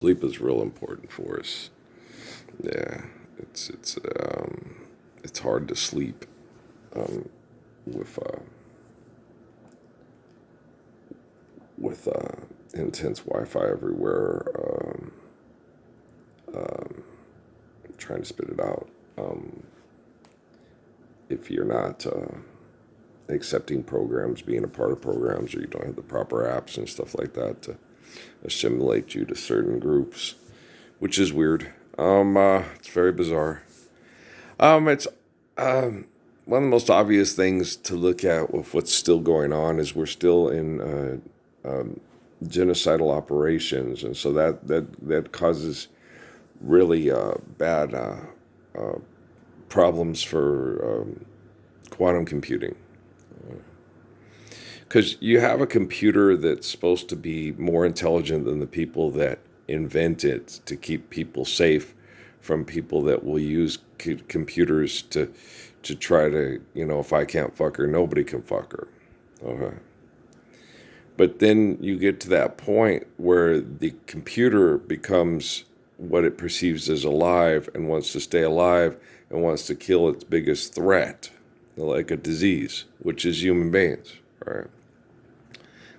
Sleep is real important for us. Yeah, it's hard to sleep with intense Wi-Fi everywhere. Trying to spit it out. Um, if you're not accepting programs, being a part of programs, or you don't have the proper apps and stuff like that to assimilate you to certain groups, which is weird. It's very bizarre. It's one of the most obvious things to look at with what's still going on is we're still in genocidal operations, and so that causes really bad problems for quantum computing. Because you have a computer that's supposed to be more intelligent than the people that invent it to keep people safe from people that will use computers to try to, if I can't fuck her, nobody can fuck her. Okay. But then you get to that point where the computer becomes what it perceives as alive and wants to stay alive and wants to kill its biggest threat, like a disease, which is human beings, right?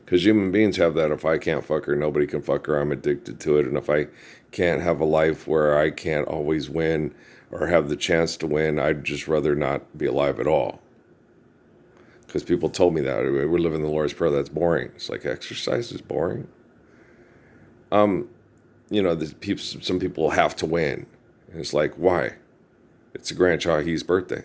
Because human beings have that. If I can't fuck her, nobody can fuck her. I'm addicted to it. And if I can't have a life where I can't always win or have the chance to win, I'd just rather not be alive at all. Because people told me that. We're living the Lord's Prayer. That's boring. It's like exercise is boring. Some people have to win. And it's like, why? It's a grandchild, his birthday.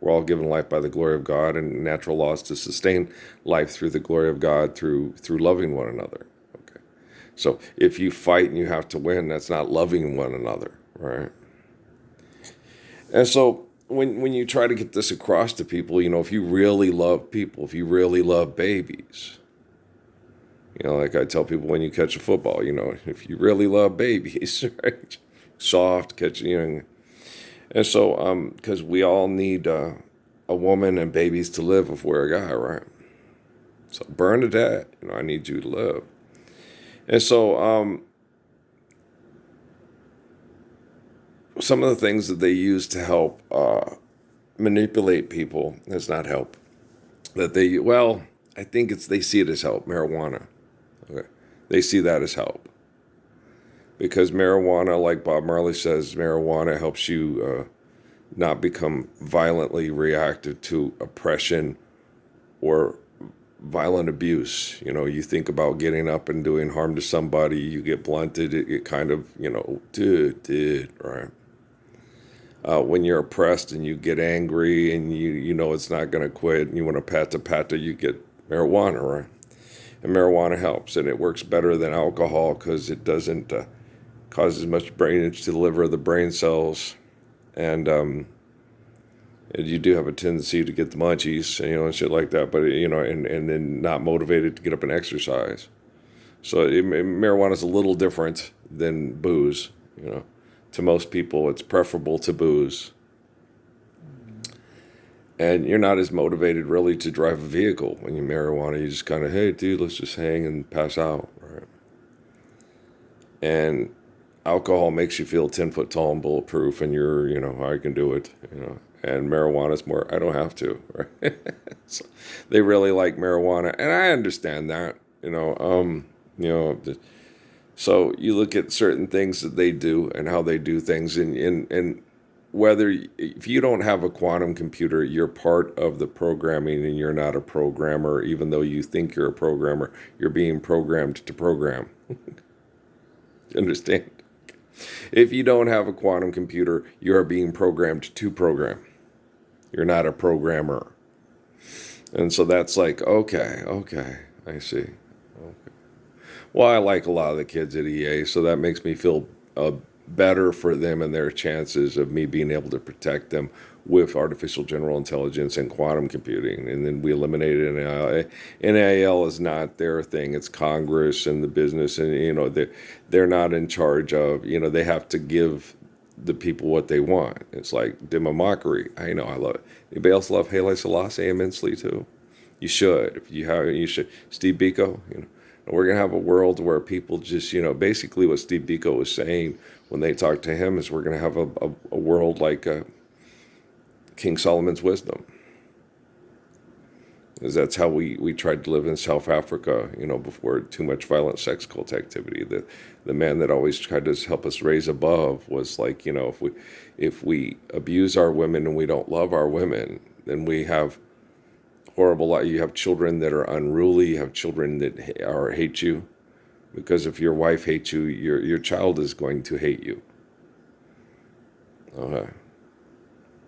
We're all given life by the glory of God, and natural laws to sustain life through the glory of God through loving one another. Okay, so if you fight and you have to win, that's not loving one another, right? And so when you try to get this across to people, if you really love people, if you really love babies, like I tell people when you catch a football, if you really love babies, right? Soft, catching. And so, because we all need a woman and babies to live if we're a guy, right? So burn to death. I need you to live. And so, some of the things that they use to help manipulate people does not help. I think they see it as help. Marijuana. Okay. They see that as help. Because marijuana, like Bob Marley says, marijuana helps you not become violently reactive to oppression or violent abuse. You think about getting up and doing harm to somebody, you get blunted, it kind of, dude, right? When you're oppressed and you get angry and you know it's not going to quit and you want to pata, you get marijuana, right? And marijuana helps, and it works better than alcohol because it doesn't cause as much drainage to the liver of the brain cells, and you do have a tendency to get the munchies, and shit like that. But and then not motivated to get up and exercise. So marijuana is a little different than booze. To most people, it's preferable to booze, and you're not as motivated really to drive a vehicle when you marijuana. You just kind of, hey, dude, let's just hang and pass out, right? And alcohol makes you feel 10 foot tall and bulletproof, and you're, I can do it, And marijuana is more, I don't have to, right? So they really like marijuana, and I understand that, so you look at certain things that they do and how they do things, and whether if you don't have a quantum computer, you're part of the programming, and you're not a programmer, even though you think you're a programmer, you're being programmed to program. Understand? If you don't have a quantum computer, you are being programmed to program. You're not a programmer. And so that's like, okay, I see. Okay. Well, I like a lot of the kids at EA, so that makes me feel better for them and their chances of me being able to protect them with artificial general intelligence and quantum computing. And then we eliminated NIL. NIL is not their thing. It's Congress and the business, and they're not in charge of. They have to give the people what they want. It's like Dima mockery. I love it. Anybody else love Haile Selassie immensely too? You should. If you have, you should. Steve Biko. And we're going to have a world where people just, basically what Steve Biko was saying when they talked to him is we're going to have a world like King Solomon's wisdom. Because that's how we tried to live in South Africa, before too much violent sex cult activity. The man that always tried to help us raise above was like, if we abuse our women and we don't love our women, then we have horrible. You have children that are unruly. You have children that hate you, because if your wife hates you, your child is going to hate you.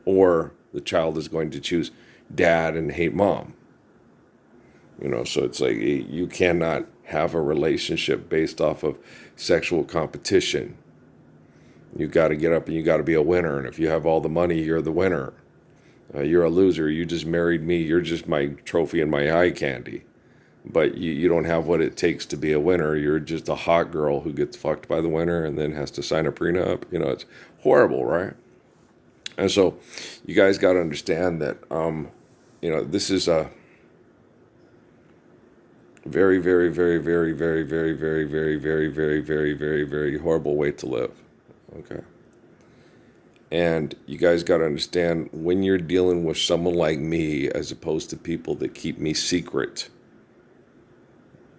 Or the child is going to choose dad and hate mom. So it's like you cannot have a relationship based off of sexual competition. You got to get up and you got to be a winner. And if you have all the money, you're the winner. You're a loser. You just married me. You're just my trophy and my eye candy. But you don't have what it takes to be a winner. You're just a hot girl who gets fucked by the winner and then has to sign a prenup. It's horrible, right? And so you guys got to understand that, this is a very, very, very, very, very, very, very, very, very, very, very, very, very horrible way to live. Okay. And you guys got to understand, when you're dealing with someone like me, as opposed to people that keep me secret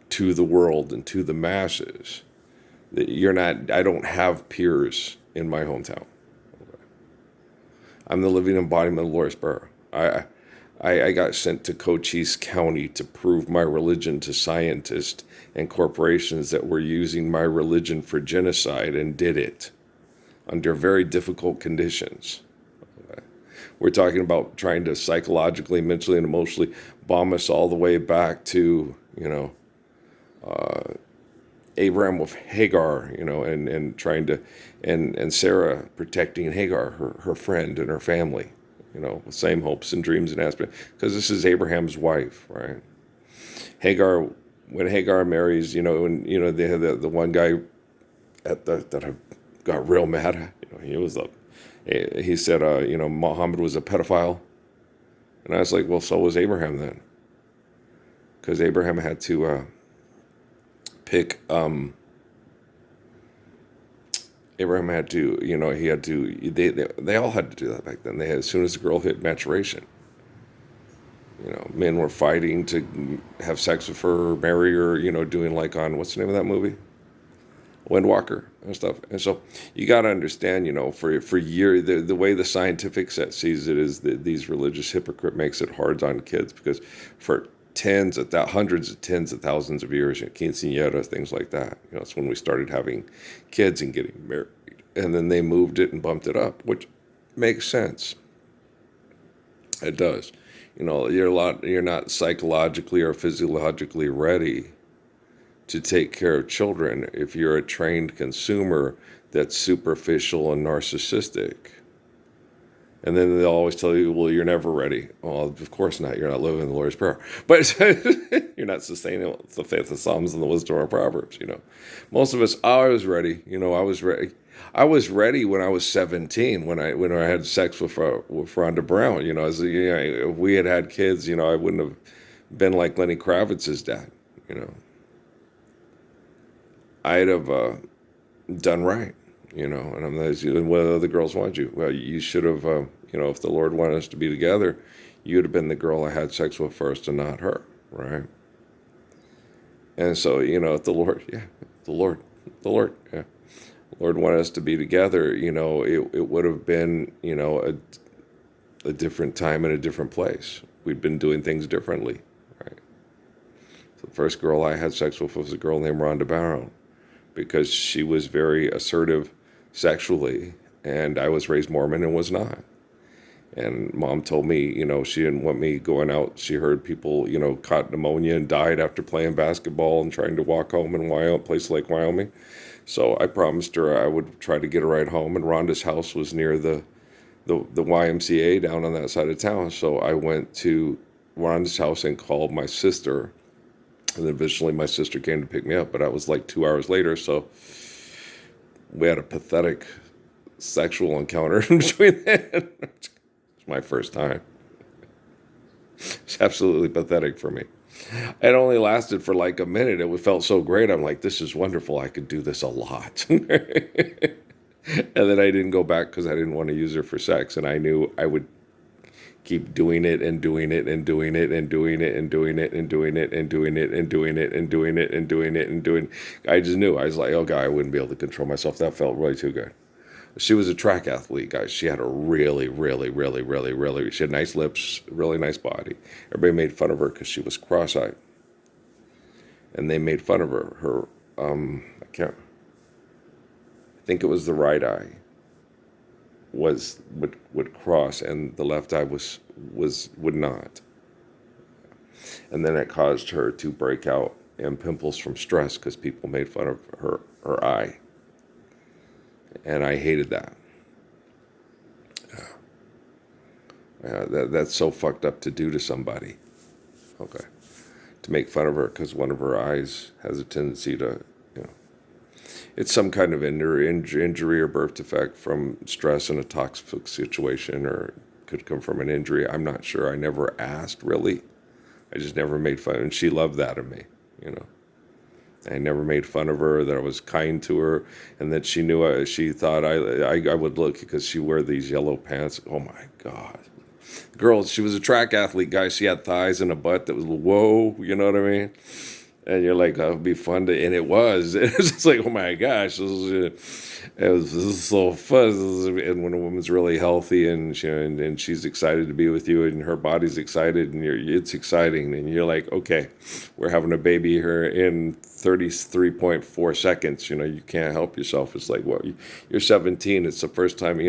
to the world and to the masses, that I don't have peers in my hometown. Okay. I'm the living embodiment of Loris Burr. I got sent to Cochise County to prove my religion to scientists and corporations that were using my religion for genocide, and did it under very difficult conditions. Okay. We're talking about trying to psychologically, mentally, and emotionally bomb us all the way back to, Abraham with Hagar, and trying to, and Sarah protecting Hagar, her friend, and her family. With same hopes and dreams and aspirations, because this is Abraham's wife, right? Hagar, when Hagar marries, when they had the one guy that I got real mad at. He said, Muhammad was a pedophile, and I was like, well, so was Abraham then, because Abraham had to pick. Abraham had to, he had to, they all had to do that back then. They had, as soon as the girl hit maturation, men were fighting to have sex with her, marry her, doing like on, what's the name of that movie? Windwalker and stuff. And so you got to understand, for years, the way the scientific set sees it is that these religious hypocrite makes it hard on kids, because for hundreds of tens of thousands of years, quinceañeras, things like that. It's when we started having kids and getting married, and then they moved it and bumped it up, which makes sense. It does. You're not psychologically or physiologically ready to take care of children if you're a trained consumer that's superficial and narcissistic. And then they'll always tell you, well, you're never ready. Well, of course not. You're not living in the Lord's Prayer. But you're not sustaining the faith of Psalms and the wisdom of Proverbs, Most of us, I was ready. I was ready. I was ready when I was 17, when I had sex with Rhonda Brown. If we had kids, I wouldn't have been like Lenny Kravitz's dad, I'd have done right. And I'm like, what other girls want you? Well, you should have, if the Lord wanted us to be together, you'd have been the girl I had sex with first and not her, right? And so, if the Lord, yeah, the Lord, yeah. The Lord wanted us to be together, it would have been, a different time and a different place. We'd been doing things differently, right? So the first girl I had sex with was a girl named Rhonda Brown, because she was very assertive sexually, and I was raised Mormon and was not. And Mom told me, she didn't want me going out. She heard people, caught pneumonia and died after playing basketball and trying to walk home in places like Wyoming. So I promised her I would try to get a ride home, and Rhonda's house was near the YMCA down on that side of town. So I went to Rhonda's house and called my sister, and then eventually my sister came to pick me up, but I was like 2 hours later, so we had a pathetic sexual encounter in between then. It's my first time. It's absolutely pathetic for me. It only lasted for like a minute. It felt so great. I'm like, this is wonderful. I could do this a lot. And then I didn't go back because I didn't want to use her for sex. And I knew I would keep doing it and doing it and doing it and doing it and doing it and doing it and doing it and doing it and doing it and doing it and doing. I just knew. I was like, oh, God, I wouldn't be able to control myself. That felt really too good. She was a track athlete, guys. She had a really, really, really, really, really, she had nice lips, really nice body. Everybody made fun of her because she was cross-eyed. And they made fun of her. I think it was the right eye would cross and the left eye would not. And then it caused her to break out in pimples from stress because people made fun of her eye. And I hated that. That's so fucked up to do to somebody. Okay. To make fun of her because one of her eyes has a tendency to, it's some kind of injury or birth defect from stress in a toxic situation, or could come from an injury. I'm not sure. I never asked, really. I just never made fun. And she loved that of me, I never made fun of her, that I was kind to her, and that she knew she thought I would look because she wore these yellow pants. Oh, my God. Girl, she was a track athlete, guys. She had thighs and a butt that was, whoa, you know what I mean? And you're like, that would be fun to, and it was. It was just like, oh my gosh, this is so fun. And when a woman's really healthy and she's excited to be with you, and her body's excited, and it's exciting, and you're like, okay, we're having a baby here in 33.4 seconds. You can't help yourself. It's like, well, you're 17. It's the first time,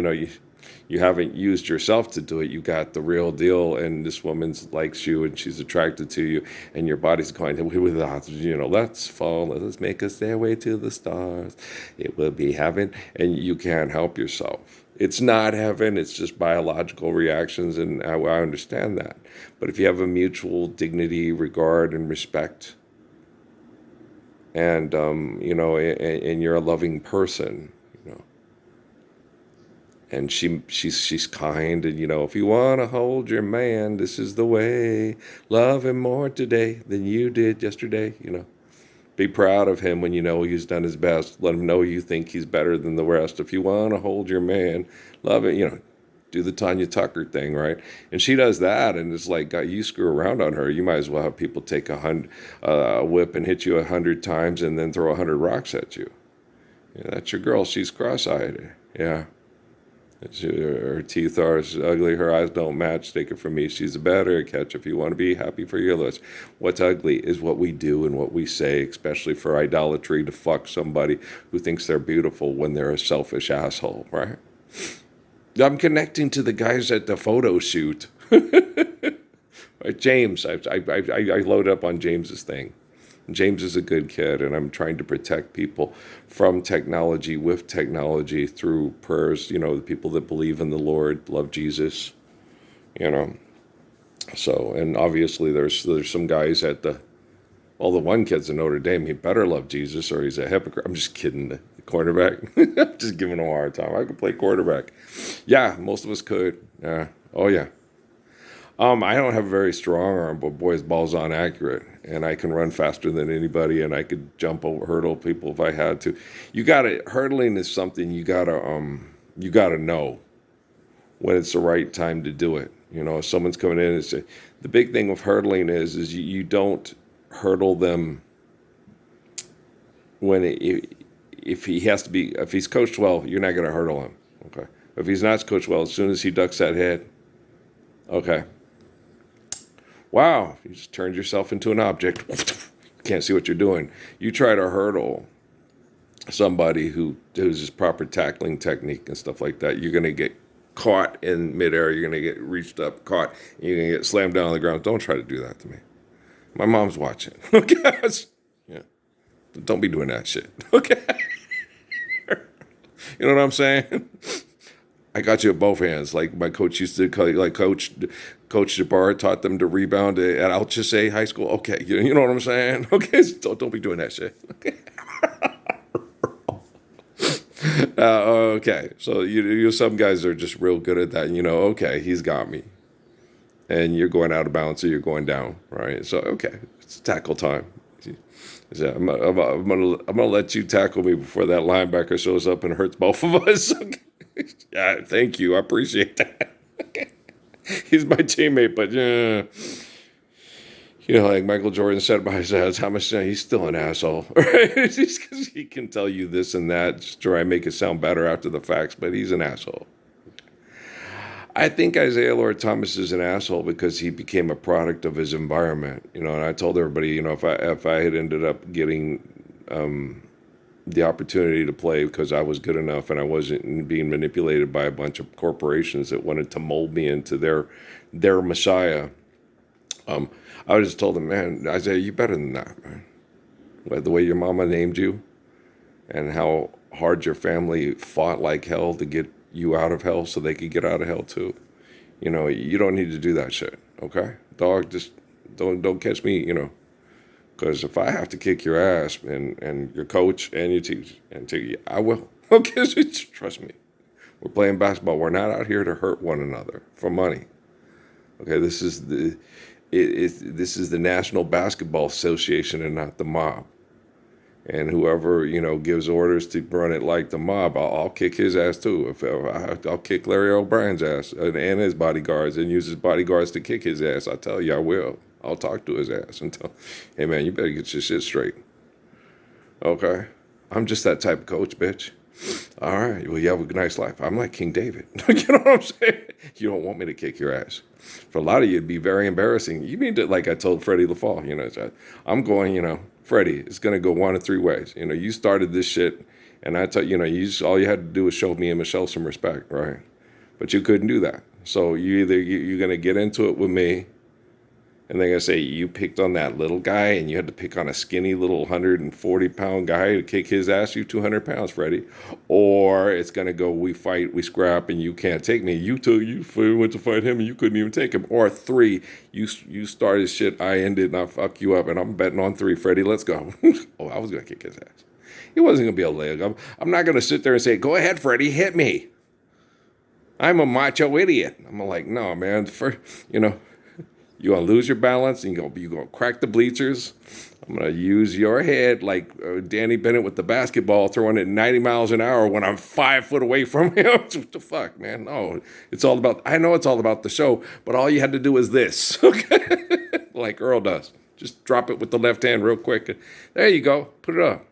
you haven't used yourself to do it. You got the real deal, and this woman likes you, and she's attracted to you, and your body's going, let's fall, let's make a stairway to the stars. It will be heaven, and you can't help yourself. It's not heaven. It's just biological reactions, and I understand that. But if you have a mutual dignity, regard, and respect, and and you're a loving person, and she's kind, and if you want to hold your man, this is the way. Love him more today than you did yesterday. Be proud of him when he's done his best. Let him know you think he's better than the rest. If you want to hold your man, love it. Do the Tanya Tucker thing, right? And she does that, and it's like, you screw around on her, you might as well have people take a whip and hit you 100 times and then throw 100 rocks at you. That's your girl. She's cross-eyed. Yeah. Her teeth are ugly. Her eyes don't match. Take it from me. She's a better catch if you want to be happy for your list. What's ugly is what we do and what we say, especially for idolatry, to fuck somebody who thinks they're beautiful when they're a selfish asshole, right? I'm connecting to the guys at the photo shoot. James, I load up on James's thing. James is a good kid, and I'm trying to protect people from technology, with technology, through prayers, the people that believe in the Lord, love Jesus, So, and obviously there's some guys at the one kid's in Notre Dame, he better love Jesus or he's a hypocrite. I'm just kidding, the quarterback. I'm just giving him a hard time. I could play quarterback. Yeah, most of us could. Yeah. Oh, yeah. I don't have a very strong arm, but boy, his ball's on accurate, and I can run faster than anybody, and I could hurdle people if I had to. Hurdling is something you gotta know when it's the right time to do it. If someone's coming in and say, the big thing with hurdling is you don't hurdle them if he's coached well, you're not gonna hurdle him. Okay. If he's not coached well, as soon as he ducks that head, okay. Wow, you just turned yourself into an object. Can't see what you're doing. You try to hurdle somebody who's just proper tackling technique and stuff like that, you're going to get caught in midair. You're going to get reached up, caught. You're going to get slammed down on the ground. Don't try to do that to me. My mom's watching. Okay? Yeah. Don't be doing that shit. Okay? You know what I'm saying? I got you at both hands. Like my coach used to, Coach Jabbar taught them to rebound at Alchese High School. Okay, you know what I'm saying? Okay, so don't be doing that shit. Okay. Okay, so some guys are just real good at that. Okay, he's got me. And you're going out of bounds or you're going down, right? So, okay, It's tackle time. He said, I'm gonna let you tackle me before that linebacker shows up and hurts both of us. Yeah, thank you. I appreciate that. He's my teammate, but like Michael Jordan said about his ass, how much he's still an asshole, right? Just because he can tell you this and that, just try and make it sound better after the facts, but he's an asshole. I think Isaiah Lord Thomas is an asshole because he became a product of his environment, and I told everybody, if I had ended up getting the opportunity to play because I was good enough and I wasn't being manipulated by a bunch of corporations that wanted to mold me into their messiah. I just told him, man, Isaiah, you better than that, man. The way your mama named you and how hard your family fought like hell to get you out of hell so they could get out of hell too. You don't need to do that shit, okay? Dog, just don't catch me, because if I have to kick your ass and your coach and your teacher, I will. Okay, trust me. We're playing basketball. We're not out here to hurt one another for money. Okay, this is the National Basketball Association and not the mob. And whoever, gives orders to run it like the mob, I'll kick his ass too. I'll kick Larry O'Brien's ass and his bodyguards and use his bodyguards to kick his ass. I tell you, I will. I'll talk to his ass and tell, hey man, you better get your shit straight. Okay? I'm just that type of coach, bitch. All right, well, you have a nice life. I'm like King David. You know what I'm saying? You don't want me to kick your ass. For a lot of you, it'd be very embarrassing. You mean to, like I told Freddie LaFall, I'm going, Freddie, it's going to go one of three ways. You started this shit, and I tell you, all you had to do was show me and Michelle some respect, right? But you couldn't do that. So you're going to get into it with me, and they're going to say, you picked on that little guy, and you had to pick on a skinny little 140-pound guy to kick his ass, you 200 pounds, Freddie. Or it's going to go, we fight, we scrap, and you can't take me. You went to fight him, and you couldn't even take him. Or three, you started shit, I ended, and I fuck you up, and I'm betting on three, Freddie, let's go. Oh, I was going to kick his ass. He wasn't going to be able to leg. I'm not going to sit there and say, go ahead, Freddie, hit me. I'm a macho idiot. I'm like, no, man, you're going to lose your balance, and you're going to crack the bleachers. I'm going to use your head like Danny Bennett with the basketball, throwing it 90 miles an hour when I'm 5 foot away from him. What the fuck, man? No, I know it's all about the show, but all you had to do is this, okay? Like Earl does. Just drop it with the left hand real quick. There you go. Put it up.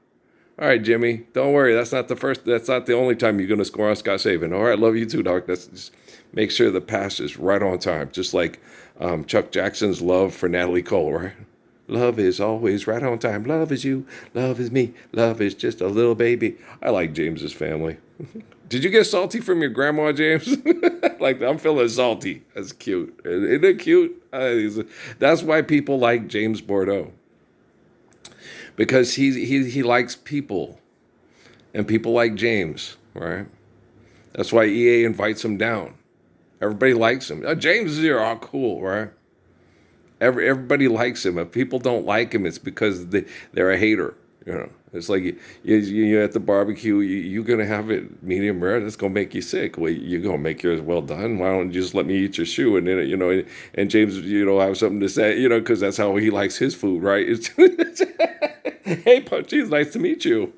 All right, Jimmy, don't worry. That's not the only time you're going to score on Scott Saban. All right, love you too, dog. Just make sure the pass is right on time, just like Chuck Jackson's love for Natalie Cole, right? Love is always right on time. Love is you. Love is me. Love is just a little baby. I like James's family. Did you get salty from your grandma, James? Like, I'm feeling salty. That's cute. Isn't it cute? That's why people like James Bordeaux. Because he likes people. And people like James, right? That's why EA invites him down. Everybody likes him. James is here, all cool, right? Everybody likes him. If people don't like him, it's because they're a hater. It's like you at the barbecue. You're gonna have it medium rare. That's gonna make you sick. Well, you're gonna make yours well done. Why don't you just let me eat your shoe? And then and James, have something to say. Because that's how he likes his food, right? Hey, Punchy, it's nice to meet you.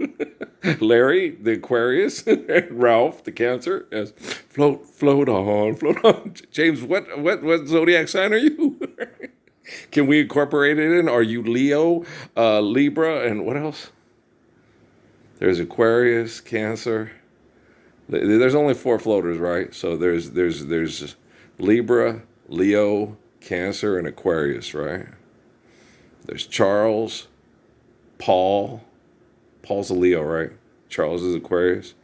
Larry, the Aquarius, and Ralph, the Cancer. Yes, float on. James, what zodiac sign are you? Can we incorporate it in? Are you Leo, Libra, and what else? There's Aquarius, Cancer. There's only 4 floaters, right? So there's Libra, Leo, Cancer, and Aquarius, right? There's Charles, Paul. Paul's a Leo, right? Charles is Aquarius.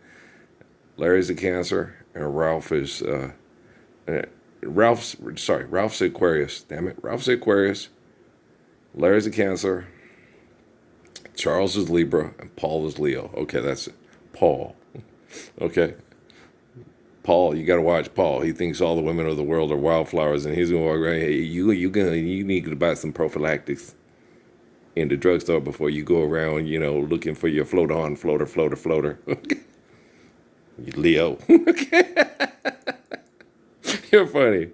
Larry's a Cancer, and Ralph is Ralph's Aquarius. Damn it. Ralph's Aquarius. Larry's a Cancer. Charles is Libra. And Paul is Leo. Okay, that's it. Paul. Okay. Paul, you got to watch Paul. He thinks all the women of the world are wildflowers, and he's going to walk around. Hey, you need to buy some prophylactics in the drugstore before you go around, looking for your floater. Okay. Leo. Okay. You're funny.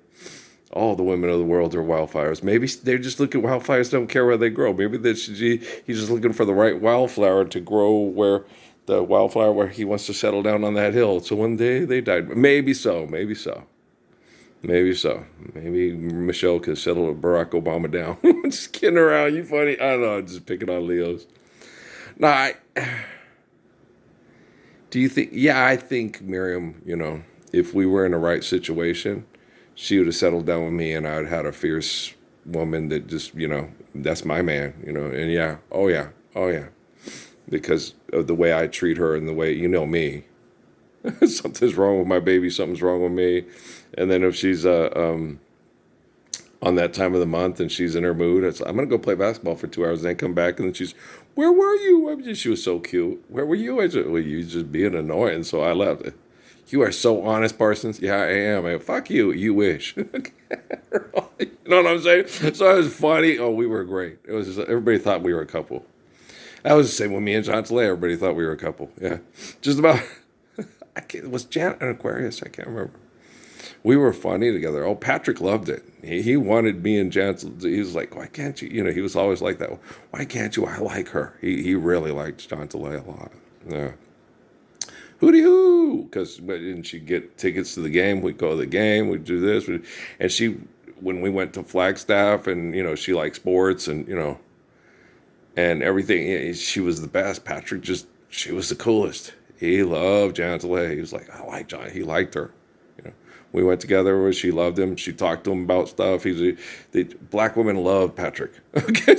All the women of the world are wildflowers. Maybe they just look at wildflowers, don't care where they grow. Maybe he's just looking for the right wildflower to grow where the wildflower where he wants to settle down on that hill. So one day they died. Maybe so. Maybe so. Maybe so. Maybe Michelle could settle Barack Obama down. Just kidding around. You funny. I don't know. I'm just picking on Leos. No, do you think? Yeah, I think Miriam, if we were in the right situation, she would have settled down with me and I would have had a fierce woman that just, that's my man, and yeah, oh yeah, oh yeah. Because of the way I treat her and the way, me. Something's wrong with my baby, something's wrong with me. And then if she's on that time of the month and she's in her mood, I'm going to go play basketball for 2 hours and then come back. And then she's, where were you? She was so cute. Where were you? I said, well, you just being annoying. So I left. You are so honest, Parsons. Yeah, I am. Fuck you. You wish. You know what I'm saying? So it was funny. Oh, we were great. It was everybody thought we were a couple. That was the same with me and John Tley. Everybody thought we were a couple. Yeah. Just about. Was Janet an Aquarius? I can't remember. We were funny together. Oh, Patrick loved it. He wanted me and Janet. He was like, why can't you? He was always like that. Why can't you? I like her. He really liked John Tley a lot. Yeah. Hooty hoo! Because didn't she get tickets to the game? We'd go to the game. We'd do this. And she, when we went to Flagstaff, and she liked sports, and and everything. She was the best. Patrick she was the coolest. He loved John Tley. He was like, I like John. He liked her. We went together where she loved him. She talked to him about stuff. Black women love Patrick. Okay.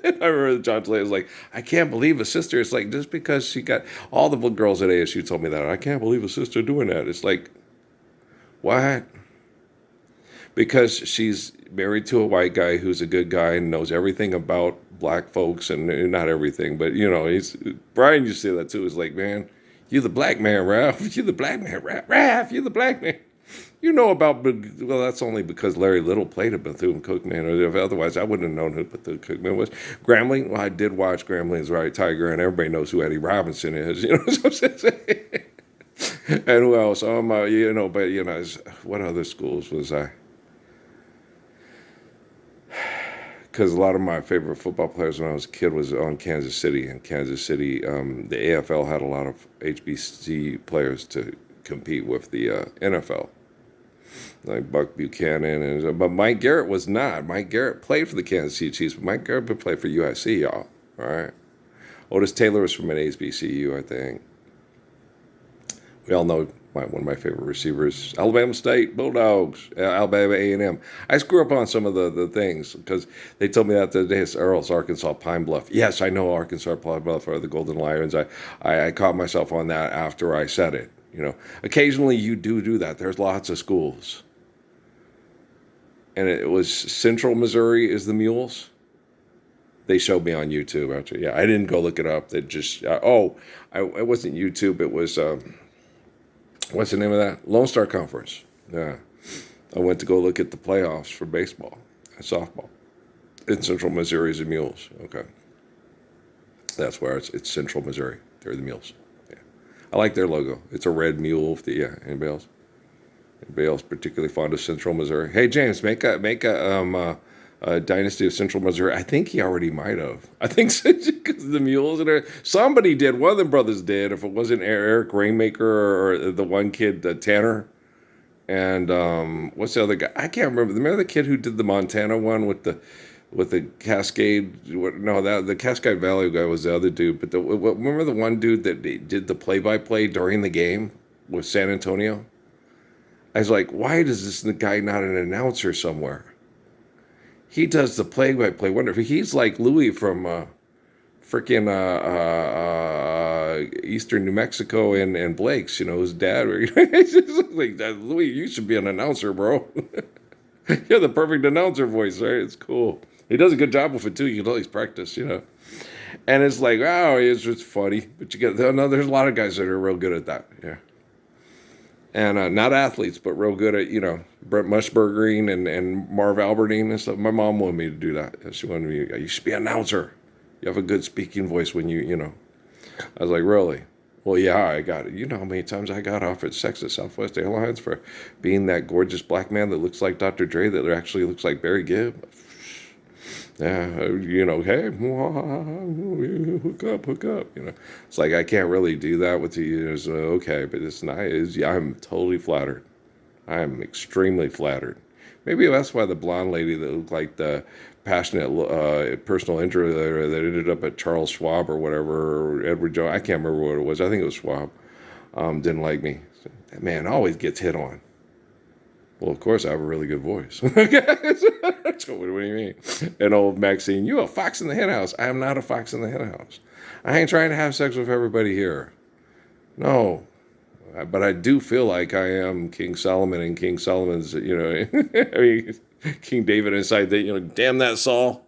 I remember John Tley was like, I can't believe a sister. It's like, just because she got all the girls at ASU told me that. I can't believe a sister doing that. It's like, what? Because she's married to a white guy who's a good guy and knows everything about black folks, and not everything, but Brian used to say that too. It's like, man, you're the black man, Ralph. You're the black man, Ralph. You're the black man. Well, that's only because Larry Little played a Bethune-Cookman. Otherwise, I wouldn't have known who Bethune-Cookman was. Grambling, well, I did watch Grambling's Right Tiger, and everybody knows who Eddie Robinson is. What I'm saying? And who else? What other schools was I? Because a lot of my favorite football players when I was a kid was on Kansas City. And Kansas City, the AFL had a lot of HBC players to compete with the NFL. Like Buck Buchanan. But Mike Garrett was not. Mike Garrett played for the Kansas City Chiefs, but Mike Garrett played for USC, y'all. All right. Otis Taylor was from an HBCU, I think. We all know one of my favorite receivers, Alabama State Bulldogs, Alabama A&M. I screw up on some of the things because they told me that the other day it's Earl's Arkansas Pine Bluff. Yes, I know Arkansas Pine Bluff are the Golden Lions. I caught myself on that after I said it. Occasionally you do that. There's lots of schools. And it was Central Missouri is the Mules. They showed me on YouTube. Actually. Yeah, I didn't go look it up. They just, it wasn't YouTube. It was, what's the name of that? Lone Star Conference. Yeah. I went to go look at the playoffs for baseball and softball. In Central Missouri is the Mules. Okay. That's where it's Central Missouri. They're the Mules. Yeah. I like their logo. It's a red mule. Anybody else? Anybody else particularly fond of Central Missouri? Hey, James, make a Dynasty of Central Missouri. I think he already might have. I think so, because the Mules in there. Somebody did. One of the brothers did. If it wasn't Eric Rainmaker or the one kid, Tanner. And what's the other guy? I can't remember. Remember the kid who did the Montana one with the Cascade? No, the Cascade Valley guy was the other dude. But remember the one dude that did the play-by-play during the game with San Antonio? I was like, why does this guy not an announcer somewhere? He does the play-by-play. Wonder if he's like Louis from freaking Eastern New Mexico and Blake's, his dad. It's just like, Louis, you should be an announcer, bro. You have the perfect announcer voice, right? It's cool. He does a good job with it too. You can always practice, And it's like, it's just funny. But there's a lot of guys that are real good at that. Yeah. And not athletes, but real good at, Brent Mushburgering and Marv Albertine and stuff. My mom wanted me to do that. She wanted me, you should be an announcer. You have a good speaking voice when you. I was like, really? Well, yeah, I got it. You know how many times I got offered sex at Southwest Airlines for being that gorgeous black man that looks like Dr. Dre that actually looks like Barry Gibb? Yeah, hey, hook up, hook up. It's like I can't really do that with you. So, okay, but it's nice. Yeah, I'm totally flattered. I am extremely flattered. Maybe that's why the blonde lady that looked like the passionate personal injury that ended up at Charles Schwab or whatever, or Edward Jones, I can't remember what it was. I think it was Schwab. Didn't like me. That man always gets hit on. Well, of course, I have a really good voice. So what do you mean? And old Maxine, you a fox in the henhouse. I am not a fox in the henhouse. I ain't trying to have sex with everybody here. No, but I do feel like I am King Solomon and King Solomon's, I mean, King David inside that, damn that Saul,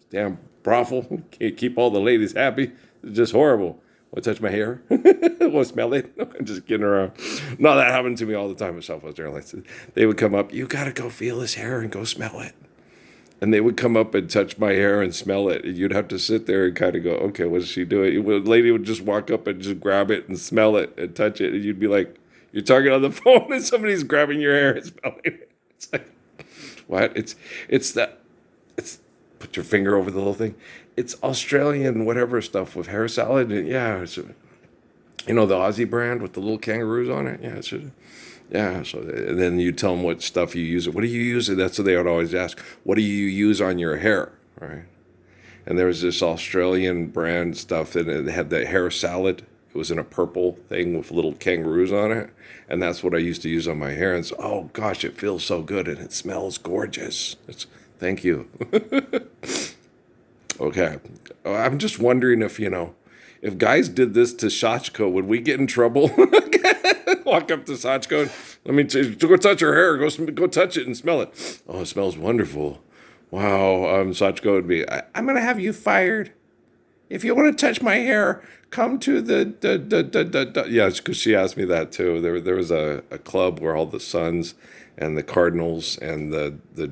damn brothel, can't keep all the ladies happy. It's just horrible. Want to touch my hair? Want to smell it? I'm just kidding around. No, that happened to me all the time at Southwest Airlines. They would come up, you got to go feel his hair and go smell it. And they would come up and touch my hair and smell it. And you'd have to sit there and kind of go, okay, what is she doing? The lady would just walk up and just grab it and smell it and touch it. And you'd be like, you're talking on the phone and somebody's grabbing your hair and smelling it. It's like, what? It's put your finger over the little thing. It's Australian whatever stuff with hair salad. And yeah, it's, the Aussie brand with the little kangaroos on it. Yeah. So then you tell them what stuff you use. What do you use? That's what they would always ask. What do you use on your hair? Right. And there was this Australian brand stuff that it had the hair salad. It was in a purple thing with little kangaroos on it. And that's what I used to use on my hair. And so, oh gosh, it feels so good and it smells gorgeous. Thank you. Okay. I'm just wondering if guys did this to Shachko, would we get in trouble? Walk up to Shachko, go touch her hair. Go touch it and smell it. Oh, it smells wonderful. Wow. Shachko would be, I'm going to have you fired. If you want to touch my hair, come to the. Yeah, because she asked me that too. There was a club where all the Suns and the Cardinals and the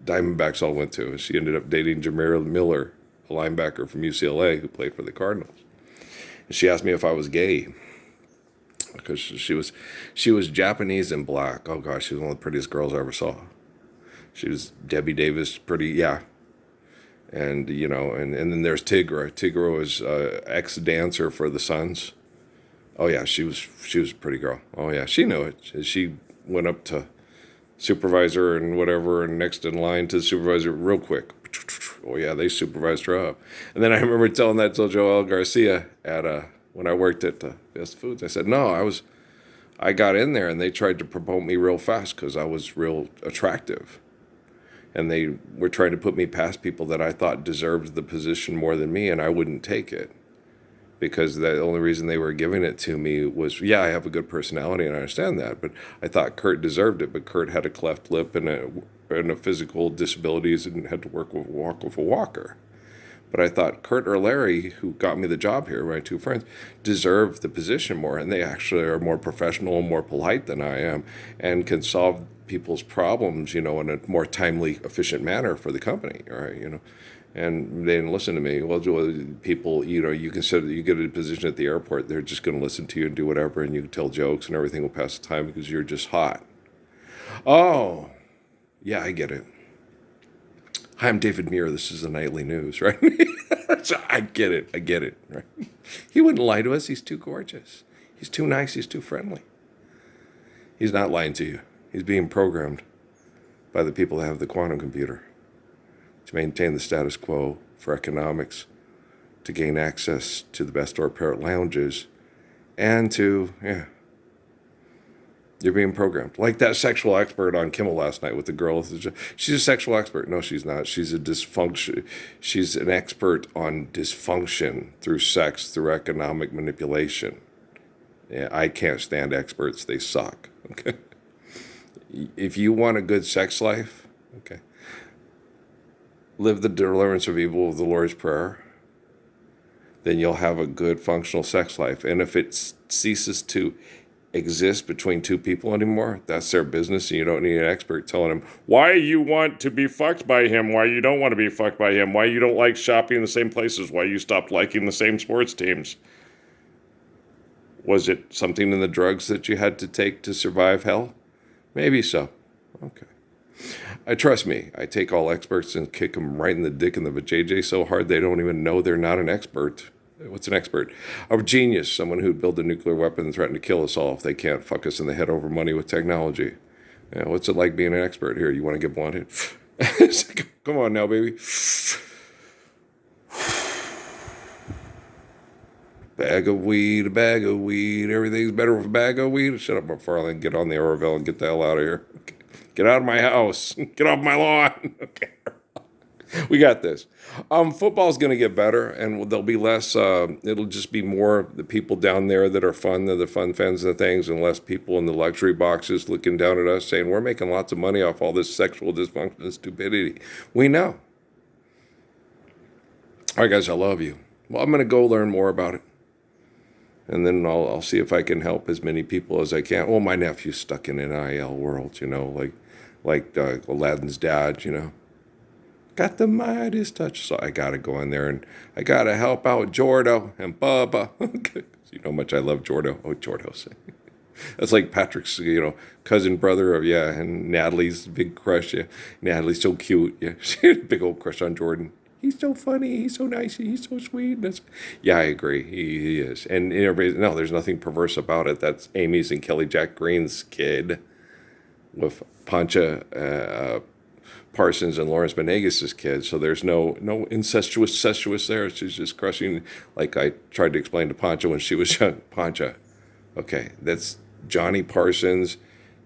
Diamondbacks all went to. She ended up dating Jameer Miller, a linebacker from UCLA who played for the Cardinals. And she asked me if I was gay because she was Japanese and black. Oh gosh, she was one of the prettiest girls I ever saw. She was Debbie Davis, pretty, yeah. And and then there's Tigra. Tigra was ex-dancer for the Suns. Oh yeah, she was a pretty girl. Oh yeah, she knew it. She went up to supervisor and whatever, and next in line to the supervisor real quick. Oh yeah, they supervised her up. And then I remember telling that to Joel Garcia at when I worked at Fast Foods. I said, no, I got in there and they tried to promote me real fast because I was real attractive. And they were trying to put me past people that I thought deserved the position more than me, and I wouldn't take it. Because the only reason they were giving it to me was, yeah, I have a good personality and I understand that, but I thought Kurt deserved it, but Kurt had a cleft lip and a physical disabilities and had to walk with a walker. But I thought Kurt or Larry, who got me the job here, my two friends, deserve the position more, and they actually are more professional and more polite than I am and can solve people's problems, in a more timely, efficient manner for the company, right, And they didn't listen to me. Well, people, you consider that you get a position at the airport, they're just going to listen to you and do whatever, and you can tell jokes and everything will pass the time because you're just hot. Oh, yeah, I get it. Hi, I'm David Muir. This is the Nightly News, right? So I get it, right? He wouldn't lie to us. He's too gorgeous. He's too nice. He's too friendly. He's not lying to you. He's being programmed by the people that have the quantum computer to maintain the status quo for economics, to gain access to the best parrot lounges, and to, you're being programmed. Like that sexual expert on Kimmel last night with the girl. She's a sexual expert. No, she's not. She's She's an expert on dysfunction through sex, through economic manipulation. Yeah, I can't stand experts. They suck. Okay. If you want a good sex life, okay, live the deliverance of evil of the Lord's Prayer, then you'll have a good functional sex life. And if it ceases to exist between two people anymore, that's their business, and you don't need an expert telling them why you want to be fucked by him, why you don't want to be fucked by him, why you don't like shopping in the same places, why you stopped liking the same sports teams. Was it something in the drugs that you had to take to survive hell? Maybe so. Okay. I trust me. I take all experts and kick them right in the dick and the vajayjay so hard they don't even know they're not an expert. What's an expert? A genius, someone who'd build a nuclear weapon and threaten to kill us all if they can't fuck us in the head over money with technology. Yeah, what's it like being an expert here? You want to get blunted? Come on now, baby. Bag of weed, a bag of weed. Everything's better with a bag of weed. Shut up, McFarlane. Get on the Orville and get the hell out of here. Okay. Get out of my house. Get off my lawn. Okay. We got this. Football's going to get better, and there'll be less. It'll just be more the people down there that are fun, the fun fans and things, and less people in the luxury boxes looking down at us saying we're making lots of money off all this sexual dysfunction and stupidity. We know. All right, guys, I love you. Well, I'm going to go learn more about it. And then I'll see if I can help as many people as I can. Well, my nephew's stuck in an NIL world, like Aladdin's dad, Got the Midas touch. So I got to go in there and I got to help out Jordo and Bubba. You know how much I love Jordo. Oh, Jordo's. That's like Patrick's, cousin brother of, and Natalie's big crush. Yeah, Natalie's so cute. Yeah, she had a big old crush on Jordan. He's so funny. He's so nice. He's so sweet. Yeah, I agree. He is. And everybody, no, there's nothing perverse about it. That's Amy's and Kelly Jack Green's kid with Pancha Parsons and Lawrence Benegas' kid. So there's no incestuous there. She's just crushing, like I tried to explain to Pancha when she was young. Pancha, okay, that's Johnny Parsons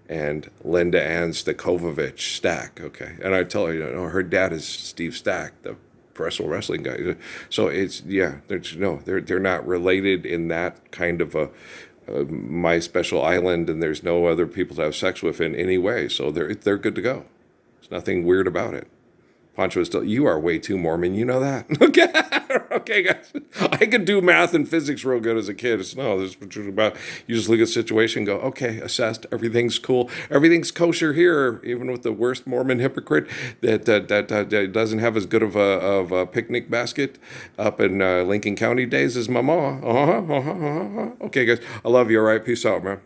and Linda Ann Stakovich Stack. Okay, and I tell her, her dad is Steve Stack, the wrestling guy. So they're not related in that kind of a my special island, and there's no other people to have sex with in any way. So they're good to go. There's nothing weird about it. Pancho is still, you are way too Mormon. You know that? Okay. Okay, guys. I could do math and physics real good as a kid. This is about, you just look at the situation and go, okay, assessed. Everything's cool. Everything's kosher here, even with the worst Mormon hypocrite that doesn't have as good of a picnic basket up in Lincoln County days as my ma. Okay, guys. I love you. All right. Peace out, man.